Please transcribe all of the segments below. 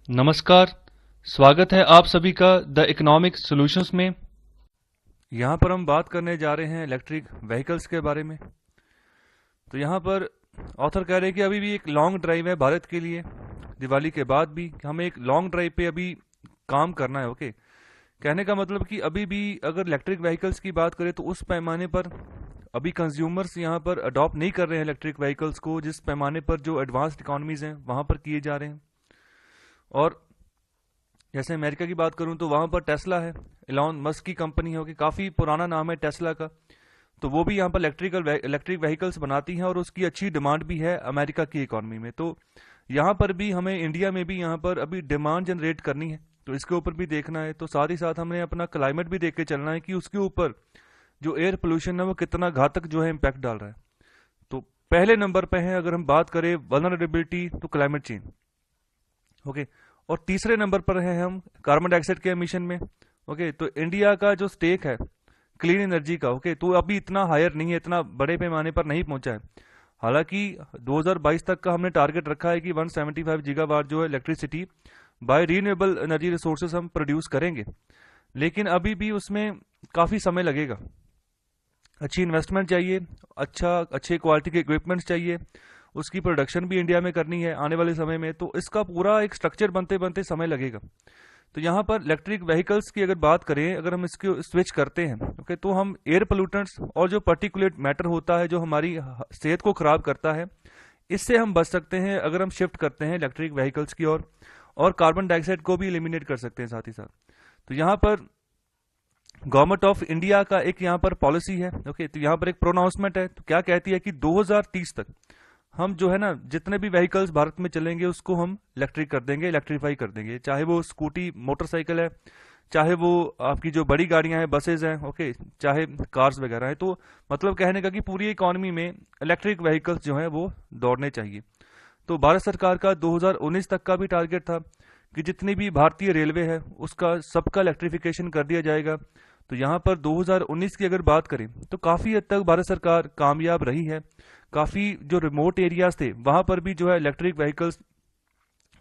नमस्कार। स्वागत है आप सभी का द इकोनॉमिक सॉल्यूशंस में। यहाँ पर हम बात करने जा रहे हैं इलेक्ट्रिक व्हीकल्स के बारे में। तो यहाँ पर ऑथर कह रहे हैं कि अभी भी एक लॉन्ग ड्राइव है भारत के लिए, दिवाली के बाद भी हमें एक लॉन्ग ड्राइव पे अभी काम करना है। ओके, कहने का मतलब कि अभी भी अगर इलेक्ट्रिक व्हीकल्स की बात करें तो उस पैमाने पर अभी कंज्यूमर्स यहाँ पर अडॉप्ट नहीं कर रहे हैं इलेक्ट्रिक व्हीकल्स को, जिस पैमाने पर जो एडवांस्ड इकोनॉमीज हैं वहाँ पर किए जा रहे हैं। और जैसे अमेरिका की बात करूं तो वहां पर टेस्ला है, एलॉन मस्क की कंपनी है कि काफी पुराना नाम है टेस्ला का। तो वो भी यहाँ पर इलेक्ट्रिक व्हीकल्स बनाती है और उसकी अच्छी डिमांड भी है अमेरिका की इकोनॉमी में। तो यहाँ पर भी हमें इंडिया में भी यहाँ पर अभी डिमांड जनरेट करनी है, तो इसके ऊपर भी देखना है। तो साथ ही साथ हमें अपना क्लाइमेट भी देख के चलना है कि उसके ऊपर जो एयर पोल्यूशन है वो कितना घातक जो है इम्पैक्ट डाल रहा है। तो पहले नंबर पे है अगर हम बात करें vulnerability to climate change. Okay, और तीसरे नंबर पर है हम कार्बन डाइऑक्साइड के एमिशन में। ओके, तो इंडिया का जो स्टेक है क्लीन एनर्जी का, ओके, तो अभी इतना हायर नहीं है, इतना बड़े पैमाने पर नहीं पहुंचा है। हालांकि 2022 तक का हमने टारगेट रखा है कि 175 गीगावाट जो है electricity bye renewable energy resources हम प्रोड्यूस करेंगे, लेकिन अभी भी उसमें काफी समय लगेगा। अच्छी इन्वेस्टमेंट चाहिए, अच्छे क्वालिटी के इक्विपमेंट्स चाहिए, उसकी प्रोडक्शन भी इंडिया में करनी है आने वाले समय में। तो इसका पूरा एक स्ट्रक्चर बनते बनते समय लगेगा। तो यहाँ पर इलेक्ट्रिक व्हीकल्स की अगर बात करें, अगर हम इसको स्विच करते हैं, ओके, तो हम एयर पोल्यूटेंट्स और जो पर्टिकुलेट मैटर होता है जो हमारी सेहत को खराब करता है, इससे हम बच सकते हैं अगर हम शिफ्ट करते हैं इलेक्ट्रिक व्हीकल्स की ओर, और कार्बन डाइऑक्साइड को भी एलिमिनेट कर सकते हैं साथ ही साथ। तो यहाँ पर गवर्नमेंट ऑफ इंडिया का एक यहाँ पर पॉलिसी है। ओके, तो यहाँ पर एक प्रोनाउंसमेंट है। तो क्या कहती है कि 2030 तक हम जो है ना जितने भी व्हीकल्स भारत में चलेंगे उसको हम इलेक्ट्रिक कर देंगे, इलेक्ट्रीफाई कर देंगे, चाहे वो स्कूटी मोटरसाइकिल है, चाहे वो आपकी जो बड़ी गाड़ियां हैं, बसेज हैं, ओके, चाहे कार्स वगैरह है। तो मतलब कहने का कि पूरी इकोनॉमी में इलेक्ट्रिक व्हीकल्स जो है वो दौड़ने चाहिए। तो भारत सरकार का 2019 तक का भी टारगेट था कि जितनी भी भारतीय रेलवे है उसका सबका इलेक्ट्रिफिकेशन कर दिया जाएगा। तो यहाँ पर 2019 की अगर बात करें तो काफी हद तक भारत सरकार कामयाब रही है। काफी जो रिमोट एरियाज थे वहां पर भी जो है इलेक्ट्रिक व्हीकल्स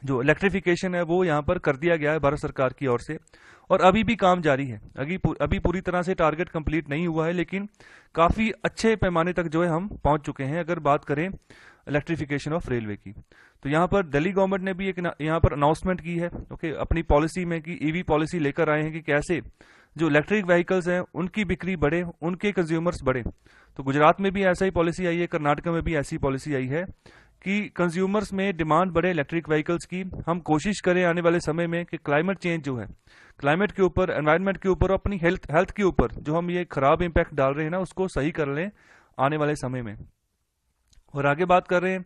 जो इलेक्ट्रिफिकेशन है वो यहाँ पर कर दिया गया है भारत सरकार की ओर से, और अभी भी काम जारी है। अभी पूरी तरह से टारगेट कंप्लीट नहीं हुआ है, लेकिन काफी अच्छे पैमाने तक जो है हम पहुंच चुके हैं अगर बात करें इलेक्ट्रिफिकेशन ऑफ रेलवे की। तो यहाँ पर दिल्ली गवर्नमेंट ने भी एक यहाँ पर अनाउंसमेंट की है, ओके, अपनी पॉलिसी में कि ईवी पॉलिसी लेकर आए हैं कि कैसे जो इलेक्ट्रिक व्हीकल्स हैं उनकी बिक्री बढ़े, उनके कंज्यूमर्स बढ़े। तो गुजरात में भी ऐसा ही पॉलिसी आई है, कर्नाटक में भी ऐसी पॉलिसी आई है कि कंज्यूमर्स में डिमांड बढ़े इलेक्ट्रिक व्हीकल्स की। हम कोशिश करें आने वाले समय में कि क्लाइमेट चेंज जो है, क्लाइमेट के ऊपर, एनवायरनमेंट के ऊपर, अपनी हेल्थ के ऊपर जो हम ये खराब इंपैक्ट डाल रहे हैं ना उसको सही कर लें आने वाले समय में। और आगे बात कर रहे हैं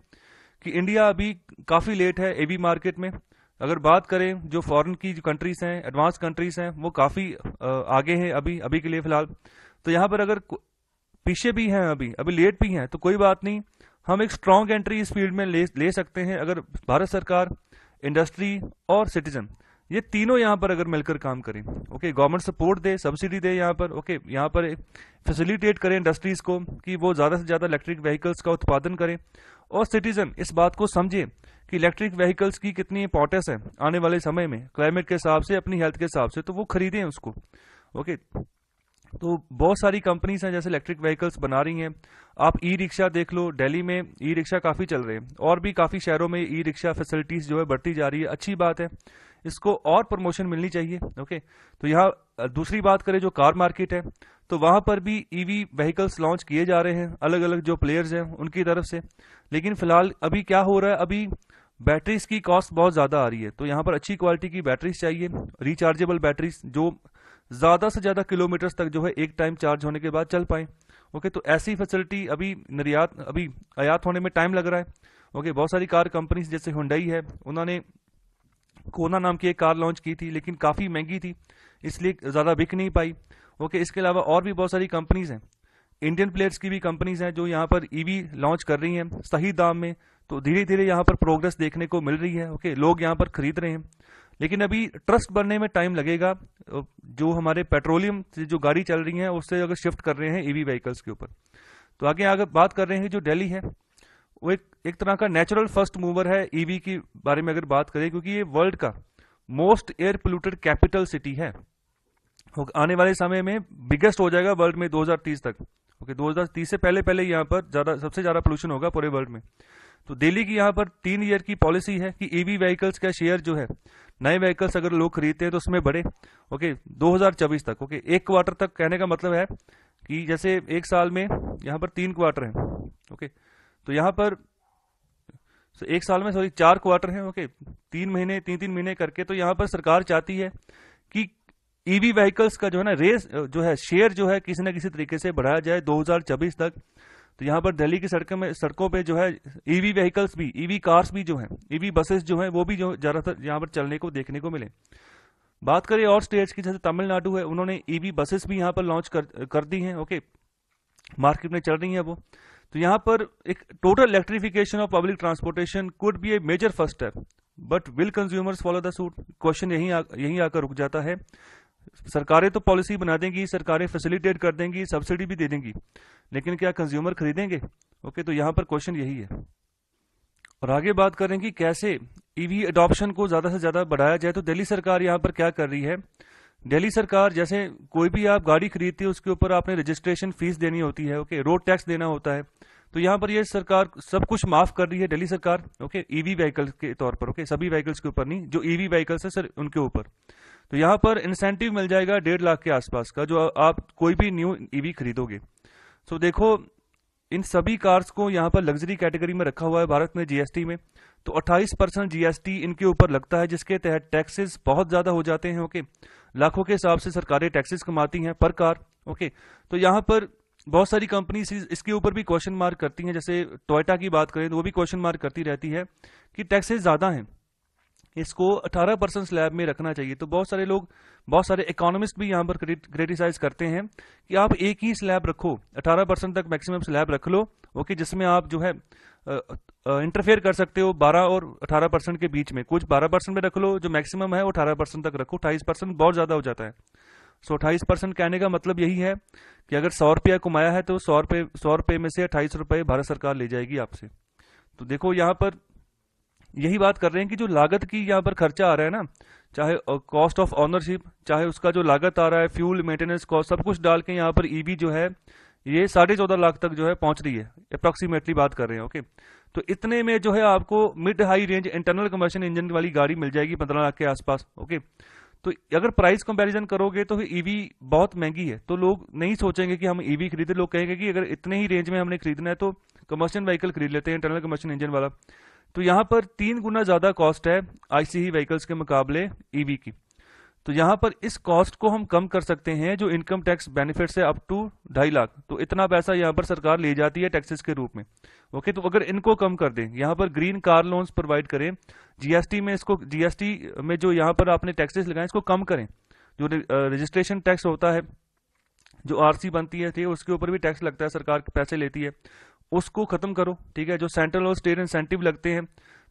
कि इंडिया अभी काफी लेट है एवी मार्केट में। अगर बात करें जो फॉरेन की जो कंट्रीज हैं, एडवांस कंट्रीज हैं, वो काफी आगे हैं अभी अभी के लिए फिलहाल। तो यहाँ पर अगर पीछे भी हैं, अभी अभी लेट भी हैं, तो कोई बात नहीं, हम एक स्ट्रांग एंट्री इस फील्ड में ले सकते हैं अगर भारत सरकार, इंडस्ट्री और सिटीजन ये तीनों यहाँ पर अगर मिलकर काम करें। ओके, गवर्नमेंट सपोर्ट दे, सब्सिडी दे यहाँ पर, ओके, यहाँ पर फैसिलिटेट करें इंडस्ट्रीज को कि वो ज्यादा से ज्यादा इलेक्ट्रिक व्हीकल्स का उत्पादन करें, और सिटीजन इस बात को समझे कि इलेक्ट्रिक व्हीकल्स की कितनी इंपॉर्टेंस है आने वाले समय में क्लाइमेट के हिसाब से, अपनी हेल्थ के हिसाब से, तो वो खरीदें उसको। ओके, तो बहुत सारी कंपनीज हैं जैसे इलेक्ट्रिक व्हीकल्स बना रही हैं। आप ई रिक्शा देख लो, दिल्ली में ई रिक्शा काफी चल रहे हैं, और भी काफी शहरों में ई रिक्शा फैसिलिटीज जो है बढ़ती जा रही है। अच्छी बात है, इसको और प्रमोशन मिलनी चाहिए। ओके, तो यहाँ दूसरी बात करें जो कार मार्केट है, तो वहां पर भी ईवी व्हीकल्स लॉन्च किए जा रहे हैं अलग अलग जो प्लेयर्स हैं उनकी तरफ से। लेकिन फिलहाल अभी क्या हो रहा है, अभी बैटरीज की कॉस्ट बहुत ज्यादा आ रही है। तो यहाँ पर अच्छी क्वालिटी की बैटरीज चाहिए, रिचार्जेबल बैटरीज जो ज्यादा से ज्यादा किलोमीटर्स तक जो है एक टाइम चार्ज होने के बाद चल पाए। ओके, तो ऐसी फैसिलिटी अभी आयात होने में टाइम लग रहा है। ओके, बहुत सारी कार कंपनीज जैसे हुंडई है, उन्होंने कोना नाम की एक कार लॉन्च की थी, लेकिन काफी महंगी थी इसलिए ज्यादा बिक नहीं पाई। ओके, इसके अलावा और भी बहुत सारी कंपनीज हैं, इंडियन प्लेयर्स की भी कंपनीज हैं जो यहाँ पर ईवी लॉन्च कर रही हैं सही दाम में। तो धीरे धीरे यहाँ पर प्रोग्रेस देखने को मिल रही है। ओके, लोग यहाँ पर खरीद रहे हैं, लेकिन अभी ट्रस्ट बनने में टाइम लगेगा। जो हमारे पेट्रोलियम से जो गाड़ी चल रही है उससे अगर शिफ्ट कर रहे हैं ईवी व्हीकल्स के ऊपर। तो आगे आगे बात कर रहे हैं जो दिल्ली है, वो एक तरह का नेचुरल फर्स्ट मूवर है ईवी की बारे में अगर बात करें, क्योंकि ये वर्ल्ड का most air polluted capital city है। आने वाले समय में बिगेस्ट हो जाएगा वर्ल्ड में 2030 तक। ओके, 2030 से पहले पहले यहाँ पर सबसे ज्यादा पोल्यूशन होगा पूरे वर्ल्ड में। तो दिल्ली की यहाँ पर 3 ईयर की पॉलिसी है कि ईवी व्हीकल्स का शेयर जो है, नए व्हीकल्स अगर लोग खरीदते हैं तो उसमें बढ़े। ओके, 2024 तक। ओके, 1 क्वार्टर तक कहने का मतलब है कि जैसे एक साल में यहाँ पर 3 क्वार्टर हैं। ओके, तो यहाँ पर एक साल में 4 क्वार्टर हैं। ओके, 3 महीने करके। तो यहाँ पर सरकार चाहती है कि ईवी व्हीकल्स का जो है ना रेस जो है, शेयर जो है, किसी न किसी तरीके से बढ़ाया जाए 2024 तक। तो यहाँ पर दिल्ली की सड़कों पे जो है ईवी व्हीकल्स भी, ईवी कार्स भी जो है, ईवी बसेस जो है, वो भी जो ज्यादातर यहाँ पर चलने को देखने को मिले। बात करें और स्टेट्स की, जैसे तमिलनाडु है, उन्होंने ईवी बसेस भी यहाँ पर लॉन्च कर दी हैं। ओके, मार्केट में चल रही है वो। तो यहाँ पर एक total electrification of public transportation could be a major first step, but will consumers follow the suit? Question यहीं आकर रुक जाता है। सरकारें तो पॉलिसी बना देंगी, सरकारें फैसिलिटेट कर देंगी, सब्सिडी भी दे देंगी, लेकिन क्या कंज्यूमर खरीदेंगे? ओके, तो यहाँ पर क्वेश्चन यही है। और आगे बात करें कि कैसे ईवी अडॉप्शन को ज्यादा से ज्यादा बढ़ाया जाए, तो दिल्ली सरकार यहाँ पर क्या कर रही है। दिल्ली सरकार, जैसे कोई भी आप गाड़ी खरीदती है उसके ऊपर आपने रजिस्ट्रेशन फीस देनी होती है। ओके, रोड टैक्स देना होता है। तो यहाँ पर ये सरकार सब कुछ माफ कर रही है, दिल्ली सरकार। ओके, ईवी व्हीकल के तौर पर। ओके, सभी व्हीकल्स के ऊपर नहीं, जो ईवी व्हीकल्स है सर उनके ऊपर। तो यहाँ पर इंसेंटिव मिल जाएगा 1.5 लाख के आसपास का, जो आप कोई भी न्यू ईवी खरीदोगे। तो देखो, इन सभी कार्स को यहाँ पर लग्जरी कैटेगरी में रखा हुआ है भारत में जीएसटी में। तो 28% जीएसटी इनके ऊपर लगता है, जिसके तहत टैक्सेस बहुत ज्यादा हो जाते हैं। ओके, लाखों के हिसाब से सरकारें टैक्सेस कमाती हैं पर कार। ओके, तो यहाँ पर बहुत सारी कंपनी इसके ऊपर भी क्वेश्चन मार्क करती हैं। जैसे टोयोटा की बात करें तो वो भी क्वेश्चन मार्क करती रहती है कि टैक्सेस ज्यादा हैं, इसको 18% स्लैब में रखना चाहिए। तो बहुत सारे लोग, बहुत सारे इकोनॉमिस्ट भी यहाँ पर क्रिटिसाइज करते हैं कि आप एक ही स्लैब रखो, 18% तक मैक्सिमम स्लैब रख लो। ओके, जिसमें आप जो है इंटरफेयर कर सकते हो 12 और 18% के बीच में। कुछ 12% में रख लो, जो मैक्सिमम है वो 18% तक रखो। 28% बहुत ज्यादा हो जाता है। 28% कहने का मतलब यही है कि अगर 100 रुपया कमाया है तो 100 रुपये में से 28 रुपये भारत सरकार ले जाएगी आपसे। तो देखो, यहाँ पर यही बात कर रहे हैं कि जो लागत की यहाँ पर खर्चा आ रहा है ना, चाहे कॉस्ट ऑफ ऑनरशिप, चाहे उसका जो लागत आ रहा है, फ्यूल, मेंटेनेंस कॉस्ट, सब कुछ डाल के यहाँ पर ईवी जो है ये 14.5 लाख तक जो है पहुंच रही है, अप्रोक्सीमेटली बात कर रहे हैं। ओके, तो इतने में जो है आपको mid high range internal combustion engine वाली गाड़ी मिल जाएगी 15 लाख के आसपास। ओके, तो अगर प्राइस कंपैरिजन करोगे तो ईवी बहुत महंगी है, तो लोग नहीं सोचेंगे कि हम ईवी खरीदे। लोग कहेंगे कि अगर इतने ही रेंज में हमने खरीदना है तो कंबशन व्हीकल खरीद लेते हैं, इंटरनल कंबशन इंजन वाला। तो यहाँ पर 3 गुना ज्यादा कॉस्ट है आईसीई व्हीकल्स के मुकाबले ईवी की। तो यहाँ पर इस कॉस्ट को हम कम कर सकते हैं, जो इनकम टैक्स बेनिफिट से अप टू 2.5 लाख। तो इतना पैसा यहाँ पर सरकार ले जाती है टैक्सेस के रूप में। ओके, तो अगर इनको कम कर दें, यहाँ पर ग्रीन कार लोन्स प्रोवाइड करें, जीएसटी में इसको, जीएसटी में जो यहाँ पर आपने टैक्सेस लगाए इसको कम करें। जो रजिस्ट्रेशन टैक्स होता है, जो आरसी बनती है, ठीक है, उसके ऊपर भी टैक्स लगता है, सरकार पैसे लेती है, उसको खत्म करो। ठीक है, जो सेंट्रल और स्टेट इंसेंटिव लगते हैं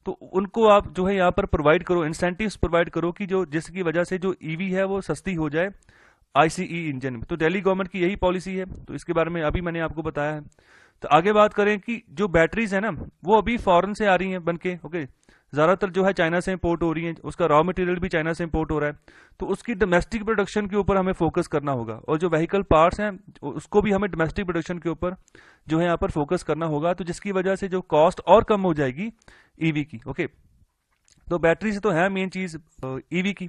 तो उनको आप जो है यहाँ पर प्रोवाइड करो, इंसेंटिव्स प्रोवाइड करो कि जो जिसकी वजह से जो ईवी है वो सस्ती हो जाए आईसीई इंजन में। तो दिल्ली गवर्नमेंट की यही पॉलिसी है, तो इसके बारे में अभी मैंने आपको बताया है। तो आगे बात करें कि जो बैटरीज है ना, वो अभी फॉरेन से आ रही हैं बनके। ओके, ज्यादातर जो है चाइना से इंपोर्ट हो रही है, उसका रॉ मटेरियल भी चाइना से इंपोर्ट हो रहा है। तो उसकी डोमेस्टिक प्रोडक्शन के ऊपर हमें फोकस करना होगा, और जो व्हीकल पार्ट्स हैं उसको भी हमें डोमेस्टिक प्रोडक्शन के ऊपर जो है यहाँ पर फोकस करना होगा। तो जिसकी वजह से जो कॉस्ट और कम हो जाएगी ईवी की। ओके, तो बैटरी से तो है मेन चीज ईवी की।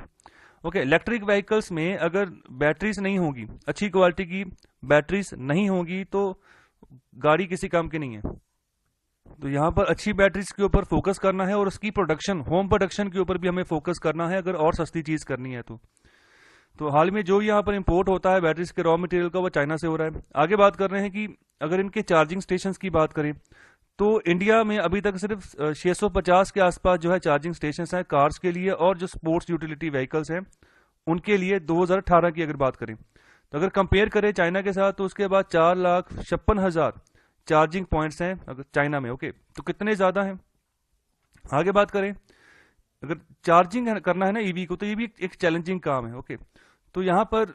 ओके, इलेक्ट्रिक व्हीकल्स में अगर बैटरीज नहीं होगी, अच्छी क्वालिटी की बैटरीज नहीं होगी, तो गाड़ी किसी काम की नहीं है। तो यहाँ पर अच्छी बैटरीज के ऊपर फोकस करना है, और उसकी प्रोडक्शन, होम प्रोडक्शन के ऊपर भी हमें फोकस करना है, अगर और सस्ती चीज करनी है तो हाल में जो यहाँ पर इंपोर्ट होता है बैटरीज के रॉ मटेरियल का, वो चाइना से हो रहा है। आगे बात कर रहे हैं कि अगर इनके चार्जिंग स्टेशन की बात करें तो इंडिया में अभी तक सिर्फ 650 के आसपास जो है चार्जिंग स्टेशन हैं कार्स के लिए, और जो स्पोर्ट्स यूटिलिटी व्हीकल्स हैं उनके लिए 2018 की अगर बात करें, तो अगर कंपेयर करें चाइना के साथ, तो उसके बाद 4,56,000 चार्जिंग पॉइंट्स हैं अगर चाइना में। ओके, तो कितने ज्यादा हैं। आगे बात करें, अगर चार्जिंग करना है ना ईवी को, तो ये भी एक चैलेंजिंग काम है। ओके, तो यहाँ पर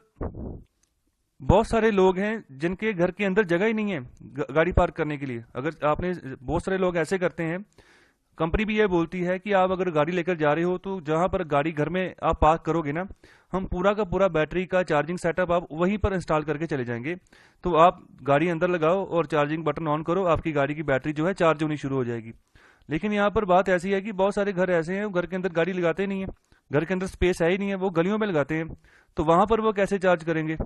बहुत सारे लोग हैं जिनके घर के अंदर जगह ही नहीं है गाड़ी पार्क करने के लिए। अगर आपने, बहुत सारे लोग ऐसे करते हैं, कंपनी भी ये बोलती है कि आप अगर गाड़ी लेकर जा रहे हो तो जहां पर गाड़ी घर में आप पार्क करोगे ना, हम पूरा का पूरा बैटरी का चार्जिंग सेटअप आप वहीं पर इंस्टॉल करके चले जाएंगे। तो आप गाड़ी अंदर लगाओ और चार्जिंग बटन ऑन करो, आपकी गाड़ी की बैटरी जो है चार्ज होनी शुरू हो जाएगी। लेकिन यहाँ पर बात ऐसी है कि बहुत सारे घर ऐसे हैं, घर के अंदर गाड़ी लगाते नहीं है, घर के अंदर स्पेस है ही नहीं है, वो गलियों में लगाते हैं, तो वहां पर वो कैसे चार्ज करेंगे।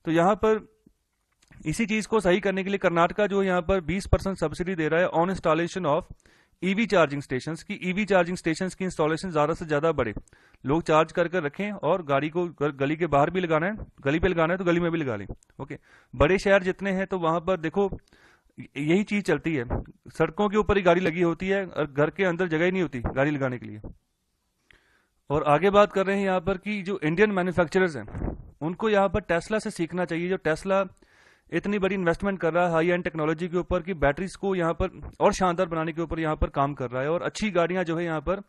तो यहाँ पर इसी चीज को सही करने के लिए कर्नाटका जो यहाँ पर 20% सब्सिडी दे रहा है on installation of EV charging stations की। ईवी चार्जिंग स्टेशंस की इंस्टॉलेशन ज्यादा से ज्यादा बढ़े, लोग चार्ज कर कर रखें, और गाड़ी को गली के बाहर भी लगाना है, गली पे लगाना है तो गली में भी लगा लें। ओके, बड़े शहर जितने हैं तो वहां पर देखो यही चीज चलती है, सड़कों के ऊपर ही गाड़ी लगी होती है और घर के अंदर जगह ही नहीं होती गाड़ी लगाने के लिए। और आगे बात कर रहे हैं यहाँ पर कि जो इंडियन मैन्युफैक्चरर्स हैं उनको यहाँ पर टेस्ला से सीखना चाहिए। जो टेस्ला इतनी बड़ी इन्वेस्टमेंट कर रहा है हाई एंड टेक्नोलॉजी के ऊपर, कि बैटरीज को यहाँ पर और शानदार बनाने के ऊपर यहाँ पर काम कर रहा है, और अच्छी गाड़ियां जो है यहाँ पर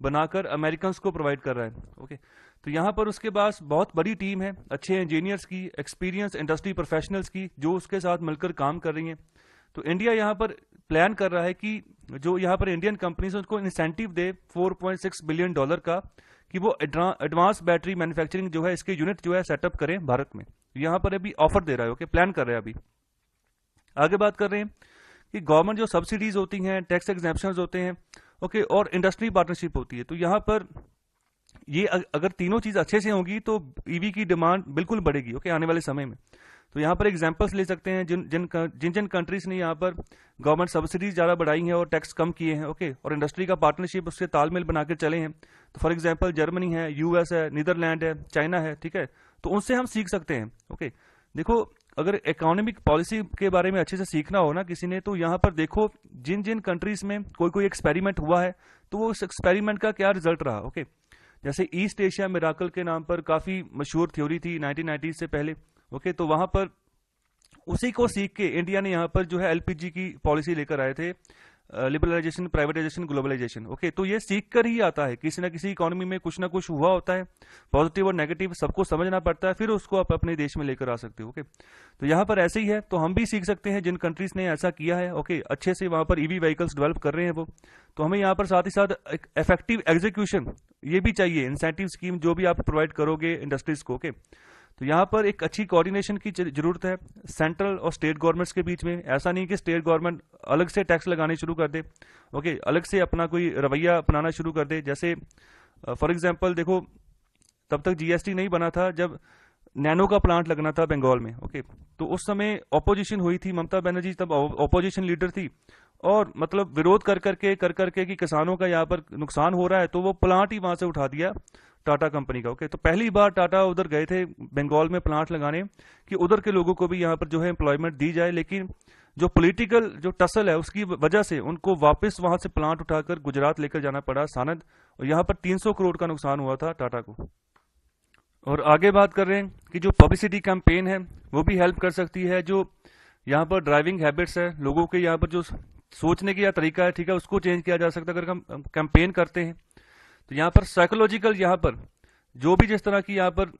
बनाकर अमेरिकन को प्रोवाइड कर रहा है। ओके, तो यहाँ पर उसके पास बहुत बड़ी टीम है, अच्छे इंजीनियर्स की, एक्सपीरियंस इंडस्ट्री प्रोफेशनल्स की, जो उसके साथ मिलकर काम कर रही हैं। तो इंडिया यहाँ पर प्लान कर रहा है कि जो यहाँ पर इंडियन कंपनीज उनको इंसेंटिव दे $4.6 बिलियन का, कि वो एडवांस बैटरी मैन्युफैक्चरिंग जो है इसके यूनिट जो है सेटअप करें भारत में। यहाँ पर अभी ऑफर दे रहा है, ओके, प्लान कर रहे हैं अभी। आगे बात कर रहे हैं कि गवर्नमेंट जो सब्सिडीज होती हैं, टैक्स एग्जेम्पशंस होते हैं, ओके, और इंडस्ट्री पार्टनरशिप होती है, तो यहाँ पर ये अगर तीनों चीज अच्छे से होंगी तो ईवी की डिमांड बिल्कुल बढ़ेगी, ओके, आने वाले समय में। तो यहाँ पर एग्जांपल्स ले सकते हैं जिन जिन कंट्रीज ने यहाँ पर गवर्नमेंट सब्सिडीज ज्यादा बढ़ाई हैं और टैक्स कम किए हैं, ओके, और इंडस्ट्री का पार्टनरशिप उससे तालमेल बनाकर चले हैं। तो फॉर एग्जांपल जर्मनी है, यूएस है, नीदरलैंड है, चाइना है, ठीक है, तो उनसे हम सीख सकते हैं। ओके, देखो अगर इकोनॉमिक पॉलिसी के बारे में अच्छे से सीखना हो ना किसी ने, तो यहाँ पर देखो जिन जिन कंट्रीज में कोई एक्सपेरिमेंट हुआ है तो वो उस एक्सपेरिमेंट का क्या रिजल्ट रहा। ओके, जैसे ईस्ट एशिया मिराकल के नाम पर काफी मशहूर थ्योरी थी 1990 से पहले। ओके, तो वहां पर उसी को सीख के इंडिया ने यहाँ पर जो है एलपीजी की पॉलिसी लेकर आए थे, लिबरलाइजेशन, प्राइवेटाइजेशन, ग्लोबलाइजेशन। ओके, तो ये सीख कर ही आता है, किसी ना किसी इकोनॉमी में कुछ ना कुछ हुआ होता है, पॉजिटिव और नेगेटिव सबको समझना पड़ता है, फिर उसको आप अपने देश में लेकर आ सकते हो। ओके, तो यहाँ पर ऐसे ही है, तो हम भी सीख सकते हैं जिन कंट्रीज ने ऐसा किया है। ओके, अच्छे से वहां पर ईवी व्हीकल्स डेवलप कर रहे हैं वो, तो हमें यहाँ पर साथ ही साथ एक इफेक्टिव एग्जीक्यूशन ये भी चाहिए, इंसेंटिव स्कीम जो भी आप प्रोवाइड करोगे इंडस्ट्रीज को। ओके, तो यहाँ पर एक अच्छी कोऑर्डिनेशन की जरूरत है सेंट्रल और स्टेट गवर्नमेंट्स के बीच में। ऐसा नहीं कि स्टेट गवर्नमेंट अलग से टैक्स लगाने शुरू कर दे, ओके, अलग से अपना कोई रवैया अपनाना शुरू कर दे। जैसे फॉर एग्जांपल देखो, तब तक जीएसटी नहीं बना था जब नैनो का प्लांट लगना था बंगाल में। ओके, तो उस समय ऑपोजिशन हुई थी, ममता बनर्जी तब ऑपोजिशन लीडर थी, और मतलब विरोध कर करके कि किसानों का यहाँ पर नुकसान हो रहा है, तो वो प्लांट ही वहां से उठा दिया टाटा कंपनी का। ओके, तो पहली बार टाटा उधर गए थे बंगाल में प्लांट लगाने, कि उधर के लोगों को भी यहाँ पर जो है एम्प्लॉयमेंट दी जाए। लेकिन जो पॉलिटिकल जो टसल है उसकी वजह से उनको वापस वहां से प्लांट उठाकर गुजरात लेकर जाना पड़ा, सानद, और यहाँ पर 300 करोड़ का नुकसान हुआ था टाटा को। और आगे बात कर रहे हैं कि जो पब्लिसिटी कैंपेन है वो भी हेल्प कर सकती है। जो यहाँ पर ड्राइविंग हैबिट्स है लोगों के, यहाँ पर जो सोचने का तरीका है, ठीक है, उसको चेंज किया जा सकता है अगर हम कैंपेन करते हैं। तो यहाँ पर साइकोलॉजिकल, यहाँ पर जो भी जिस तरह की यहाँ पर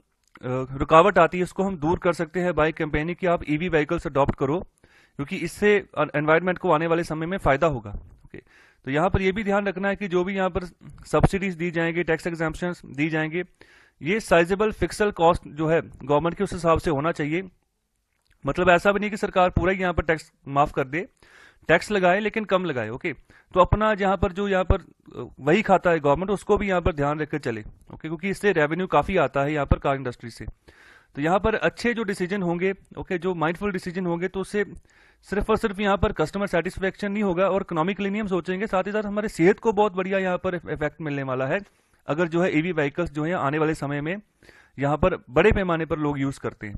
रुकावट आती है उसको हम दूर कर सकते हैं बाय कैंपेनिंग कि आप ईवी व्हीकल्स अडॉप्ट करो, क्योंकि इससे एनवायरनमेंट को आने वाले समय में फायदा होगा। ओके, तो यहाँ पर यह भी ध्यान रखना है कि जो भी यहाँ पर सब्सिडीज दी जाएंगी, टैक्स एग्जाम्पशन दी जाएंगे, ये साइजेबल फिक्सल कॉस्ट जो है गवर्नमेंट के उस हिसाब से होना चाहिए। मतलब ऐसा भी नहीं कि सरकार पूरा ही यहाँ पर टैक्स माफ कर दे, टैक्स लगाए लेकिन कम लगाए। ओके, तो अपना यहाँ पर जो यहाँ पर वही खाता है गवर्नमेंट, उसको भी यहाँ पर ध्यान रखकर चले। ओके, क्योंकि इससे रेवेन्यू काफी आता है यहाँ पर कार इंडस्ट्री से। तो यहाँ पर अच्छे जो डिसीजन होंगे, ओके, जो माइंडफुल डिसीजन होंगे, तो उससे सिर्फ और सिर्फ यहाँ पर कस्टमर सेटिस्फेक्शन नहीं होगा और इकोनॉमिकली हम सोचेंगे, साथ ही साथ हमारे सेहत को बहुत बढ़िया यहाँ पर इफेक्ट मिलने वाला है अगर जो है ईवी व्हीकल्स जो है आने वाले समय में यहाँ पर बड़े पैमाने पर लोग यूज करते हैं।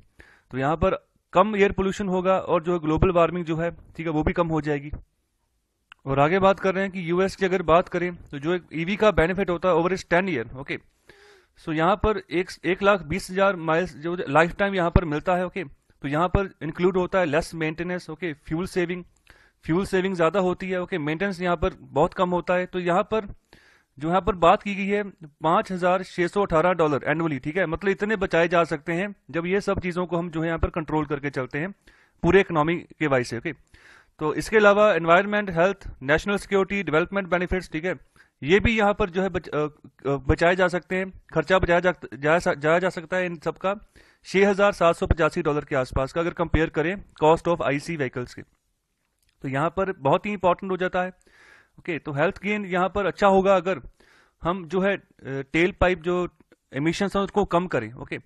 तो यहाँ पर कम एयर पोल्यूशन होगा और जो ग्लोबल वार्मिंग जो है, ठीक है, वो भी कम हो जाएगी। और आगे बात कर रहे हैं कि यूएस की अगर बात करें तो जो एक ईवी का बेनिफिट होता है ओवर इज 10 ईयर। ओके, सो यहाँ पर 1,20,000 माइल्स जो लाइफ टाइम यहाँ पर मिलता है। ओके, तो यहाँ पर इंक्लूड होता है less maintenance, okay, fuel saving ज्यादा होती है। ओके, मेंटेनेंस यहाँ पर बहुत कम होता है। तो यहाँ पर जो यहाँ पर बात की गई है $5,618 एनुअली, ठीक है, मतलब इतने बचाए जा सकते हैं जब ये सब चीज़ों को हम जो है यहाँ पर कंट्रोल करके चलते हैं पूरे इकोनॉमी के वाइज से। ओके, तो इसके अलावा environment, health, national security, development benefits, ठीक है, ये भी यहाँ पर जो है बचाए जा सकते हैं, खर्चा जाया जा सकता है इन सबका $6,785 के आसपास का, अगर कंपेयर करें कॉस्ट ऑफ आईसी व्हीकल्स के, तो यहाँ पर बहुत ही इंपॉर्टेंट हो जाता है। ओके, तो हेल्थ गेन यहाँ पर अच्छा होगा अगर हम जो है टेल पाइप जो एमिशंस हैं उसको कम करें। ओके,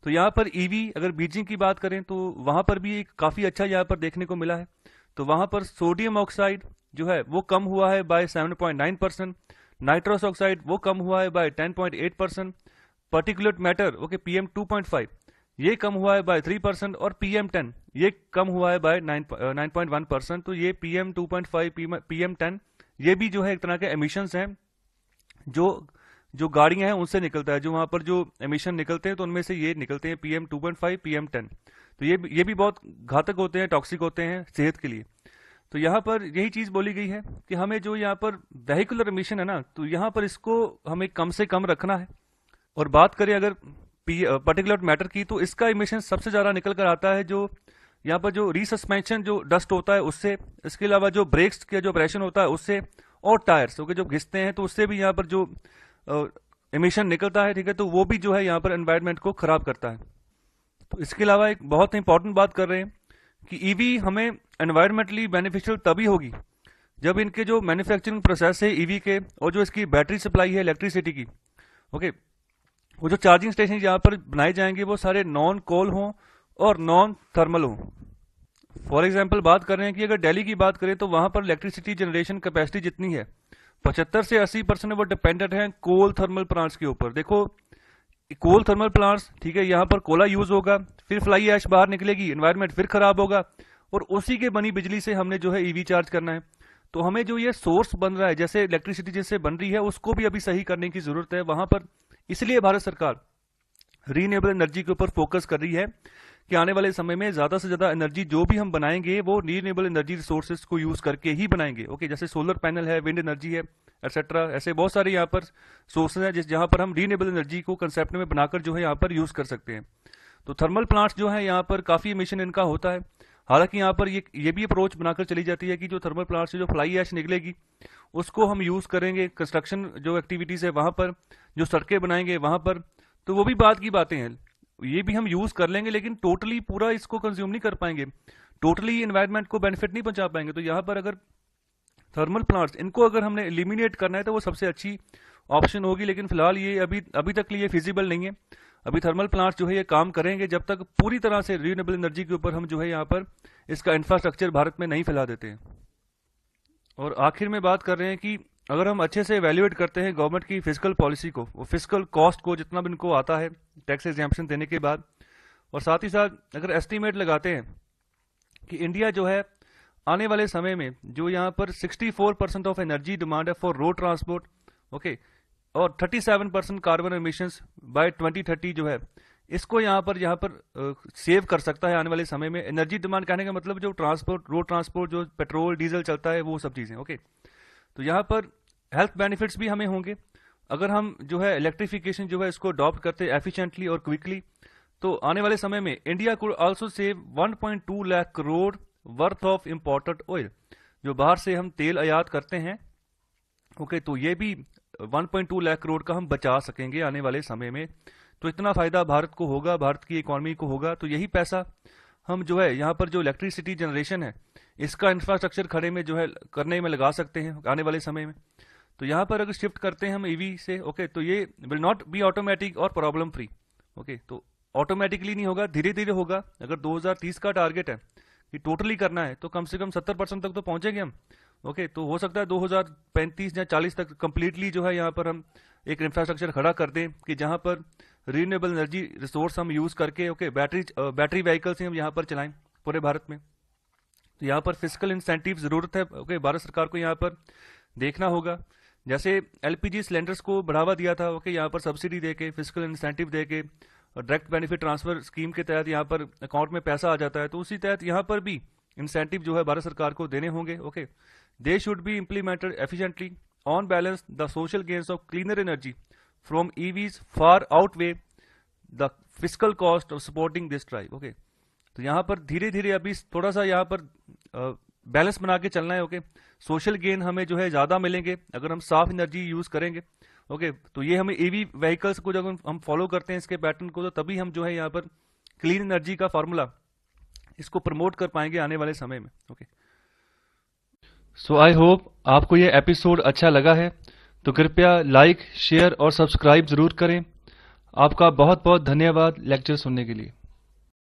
तो यहाँ पर ईवी अगर बीजिंग की बात करें तो वहाँ पर भी एक काफ़ी अच्छा यहाँ पर देखने को मिला है। तो वहाँ पर सोडियम ऑक्साइड जो है वो कम हुआ है बाय 7.9%, नाइट्रस ऑक्साइड वो कम हुआ है by 10.8%, particulate matter okay PM 2.5 ये कम हुआ है बाय 3%, और PM 10 ये कम हुआ है बाय 9.1%। तो ये PM 2.5 PM 10 ये भी जो है एक तरह के एमिशंस हैं जो जो गाड़ियां हैं उनसे निकलता है, जो वहां पर जो एमिशन निकलते हैं तो उनमें से ये निकलते हैं PM 2.5 PM 10। तो ये भी बहुत घातक होते हैं, टॉक्सिक होते हैं सेहत के लिए। तो यहाँ पर यही चीज बोली गई है कि हमें जो यहाँ पर वेहिकुलर एमिशन है ना, तो यहाँ पर इसको हमें कम से कम रखना है। और बात करें अगर पर्टिकुलर मैटर की, तो इसका इमिशन सबसे ज्यादा निकल कर आता है जो यहाँ पर जो रीसस्पेंशन जो डस्ट होता है उससे, इसके अलावा जो ब्रेक्स का जो ऑपरेशन होता है उससे, और टायर्स ओके जो घिसते हैं तो उससे भी यहाँ पर जो एमिशन निकलता है, ठीक है, तो वो भी जो है यहाँ पर एनवायरनमेंट को खराब करता है। तो इसके अलावा एक बहुत इंपॉर्टेंट बात कर रहे हैं कि ईवी हमें एनवायरमेंटली बेनिफिशियल तभी होगी जब इनके जो मैन्युफैक्चरिंग प्रोसेस है ईवी के, और जो इसकी बैटरी सप्लाई है इलेक्ट्रिसिटी की, ओके, वो जो चार्जिंग स्टेशन यहाँ पर बनाए जाएंगे वो सारे नॉन कोल हों और नॉन थर्मल हों। फॉर एग्जाम्पल बात कर रहे हैं कि अगर दिल्ली की बात करें तो वहां पर इलेक्ट्रिसिटी जनरेशन कैपेसिटी जितनी है 75 से 80% वो डिपेंडेंट है कोल थर्मल प्लांट्स के ऊपर। देखो कोल थर्मल प्लांट्स, ठीक है, यहाँ पर कोला यूज होगा, फिर फ्लाई ऐश बाहर निकलेगी, एनवायरनमेंट फिर खराब होगा, और उसी के बनी बिजली से हमने जो है ईवी चार्ज करना है। तो हमें जो ये सोर्स बन रहा है जैसे इलेक्ट्रिसिटी जैसे बन रही है उसको भी अभी सही करने की जरूरत है वहां पर। इसलिए भारत सरकार रीन्यूएबल एनर्जी के ऊपर फोकस कर रही है कि आने वाले समय में ज्यादा से ज्यादा एनर्जी जो भी हम बनाएंगे वो रीन्यूएबल एनर्जी रिसोर्सेज को यूज करके ही बनाएंगे। ओके, जैसे सोलर पैनल है, विंड एनर्जी है, एक्सेट्रा, ऐसे बहुत सारे यहाँ पर सोर्सेज हैं जहां पर हम रीन्यूएबल एनर्जी को कंसेप्ट में बनाकर जो है यहाँ पर यूज कर सकते हैं। तो थर्मल प्लांट्स जो है यहाँ पर काफी एमिशन इनका होता है। हालांकि यहाँ पर ये भी अप्रोच बनाकर चली जाती है कि जो थर्मल प्लांट से जो फ्लाई ऐश निकलेगी उसको हम यूज करेंगे कंस्ट्रक्शन जो एक्टिविटीज है वहां पर, जो सड़कें बनाएंगे वहां पर, तो वो भी बात की बातें हैं, ये भी हम यूज कर लेंगे, लेकिन टोटली पूरा इसको कंज्यूम नहीं कर पाएंगे, टोटली एनवायरनमेंट को बेनिफिट नहीं पहुंचा पाएंगे। तो यहाँ पर अगर थर्मल प्लांट्स इनको अगर हमने एलिमिनेट करना है तो वो सबसे अच्छी ऑप्शन होगी, लेकिन फिलहाल ये अभी तक लिए फिजिबल नहीं है। अभी थर्मल प्लांट्स जो है ये काम करेंगे जब तक पूरी तरह से रिन्यूएबल एनर्जी के ऊपर हम जो है यहाँ पर इसका इंफ्रास्ट्रक्चर भारत में नहीं फैला देते हैं। और आखिर में बात कर रहे हैं कि अगर हम अच्छे से एवेल्युएट करते हैं गवर्नमेंट की फिजिकल पॉलिसी को, वो फिजिकल कॉस्ट को जितना भी इनको आता है टैक्स एग्जेम्पशन देने के बाद, और साथ ही साथ अगर एस्टीमेट लगाते हैं कि इंडिया जो है आने वाले समय में जो यहाँ पर 64% ऑफ एनर्जी डिमांड है फॉर रोड ट्रांसपोर्ट, ओके, और 37% कार्बन एमिशंस बाय 2030 जो है इसको यहाँ पर सेव कर सकता है आने वाले समय में। एनर्जी डिमांड कहने का मतलब जो ट्रांसपोर्ट, रोड ट्रांसपोर्ट, जो पेट्रोल डीजल चलता है वो सब चीजें, ओके। तो यहाँ पर हेल्थ बेनिफिट्स भी हमें होंगे अगर हम जो है इलेक्ट्रिफिकेशन जो है इसको अडॉप्ट करते हैं एफिशिएंटली और क्विकली। तो आने वाले समय में India could also save 1.2 lakh crore worth of imported oil, जो बाहर से हम तेल आयात करते हैं, ओके, तो ये भी 1.2 लाख करोड़ का हम बचा सकेंगे आने वाले समय में। तो इतना फायदा भारत को होगा, भारत की इकोनॉमी को होगा। तो यही पैसा हम जो है यहाँ पर जो इलेक्ट्रिसिटी जनरेशन है इसका इंफ्रास्ट्रक्चर खड़े में जो है करने में लगा सकते हैं आने वाले समय में। तो यहाँ पर अगर शिफ्ट करते हैं हम ईवी से, ओके, तो ये विल नॉट बी ऑटोमेटिक और प्रॉब्लम फ्री, ओके, तो ऑटोमेटिकली नहीं होगा, धीरे धीरे होगा। अगर 2030 का टारगेट है कि टोटली करना है तो कम से कम 70% तक तो पहुंचेंगे हम, ओके, तो हो सकता है 2035 या 40 तक कंप्लीटली जो है यहाँ पर हम एक इंफ्रास्ट्रक्चर खड़ा कर दें कि जहां पर रीन्यूएबल एनर्जी रिसोर्स हम यूज करके, ओके, बैटरी व्हीकल्स हम यहाँ पर चलाएं पूरे भारत में। तो यहाँ पर फिजिकल इंसेंटिव जरूरत है, ओके, भारत सरकार को यहाँ पर देखना होगा। जैसे एलपीजी सिलेंडर्स को बढ़ावा दिया था, ओके, यहाँ पर सब्सिडी देके, फिजिकल इंसेंटिव देके, डायरेक्ट बेनिफिट ट्रांसफर स्कीम के तहत यहाँ पर अकाउंट में पैसा आ जाता है, तो उसी तहत यहाँ पर भी इंसेंटिव जो है भारत सरकार को देने होंगे, okay. They should be implemented efficiently on balance the social gains of cleaner energy from EVs far outweigh the physical cost of supporting this drive. Okay, तो यहाँ पर धीरे धीरे अभी थोड़ा सा यहाँ पर बैलेंस बना के चलना है। ओके, सोशल गेन हमें जो है ज्यादा मिलेंगे अगर हम साफ एनर्जी यूज करेंगे। ओके, तो ये हमें ईवी व्हीकल्स को जब हम फॉलो करते हैं इसके पैटर्न को, तो तभी हम जो है यहाँ पर क्लीन एनर्जी का फॉर्मूला इसको प्रमोट कर पाएंगे आने वाले समय में। ओके, सो आई होप आपको ये एपिसोड अच्छा लगा है, तो कृपया लाइक, शेयर और सब्सक्राइब जरूर करें। आपका बहुत बहुत धन्यवाद लेक्चर सुनने के लिए।